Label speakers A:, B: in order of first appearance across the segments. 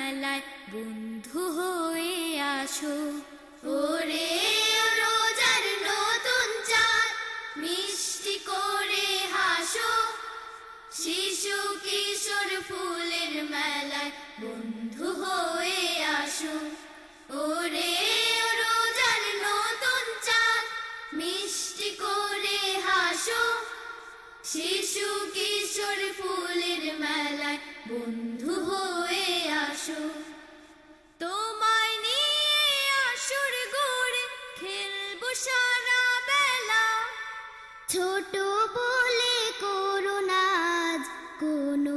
A: মেলায় বন্ধু হয়ে আসো। ওরে রোজার নতুন চাঁদ মিষ্টি করে হাসো, শিশু কিশোর ফুলের মেলায় বন্ধু হয়ে আসো। ওরে রোজার নতুন চাঁদ মিষ্টি করে হাসো, শিশু কিশোর ফুলের মেলায় বন্ধু হয়ে আসো। তোমায় নিয়ে আসর গড়ে খেলবো সারা বেলা, ছোট বলে করো না আজ কোনো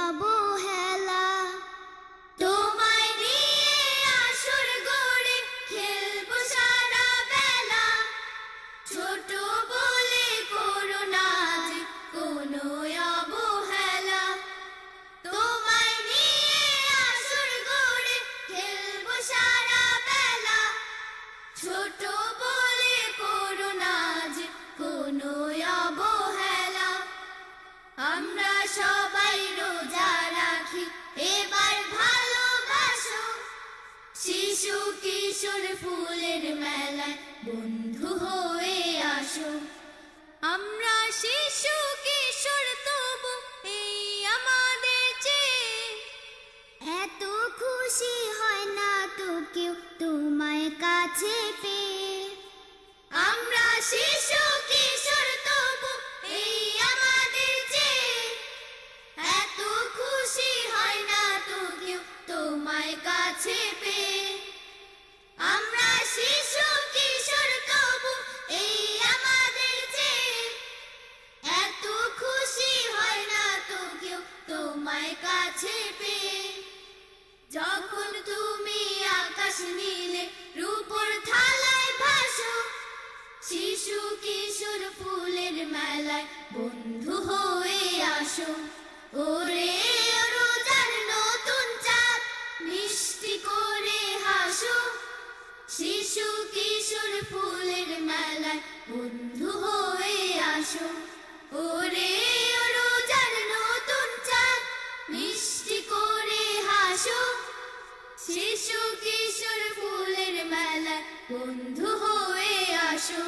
A: অবহেলা। তোমায় নিয়ে আসর গড়ে খেলবো সারা বেলা, ছোট বলে করো না আজ কোনো অবহেলা। তোমায় নিয়ে আসর গড়ে খেলবো সারা বেলা, ছোট বলে করো না আজ কোনো অবহেলা। আমরা সবাই রোজা রাখি এবার ভালোবাসো, শিশু কিশোর ফুলের মেলায় বন্ধু হয়ে আসো। আমরা শিশু কিশোর তবু এই আমাদের চেয়ে এত খুশি হয় না তো কেউ তোমায় কাছে পেয়ে। আমরা শিশু কিশোর তবু এই আমাদের চেয়ে এত খুশি হয় না তো কেউ তোমায় কাছে পেয়ে। আমরা শিশু কিশোর তবু এই আমাদের চেয়ে এত খুশি হয় না তো কেউ তোমায় কাছে পেয়ে। যখন তুমি আকাশ নীলে রূপর থালায় ভাসো, শিশু কিশোর ফুলের মেলায় বন্ধু হয়ে আসো। ওরে রোজার নতুন চাঁদ মিষ্টি করে হাসো, শিশু কিশোর ফুলের মেলায় বন্ধু হয়ে আসো। ওরে রোজার নতুন চাঁদ মিষ্টি করে হাসো, শিশু কিশোর ফুলের মেলায় বন্ধু হয়ে আসো।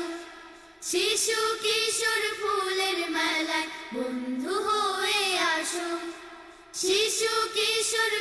A: শিশু কিশোর ফুলের মেলায় বন্ধু হয়ে আসো, শিশু কিশোর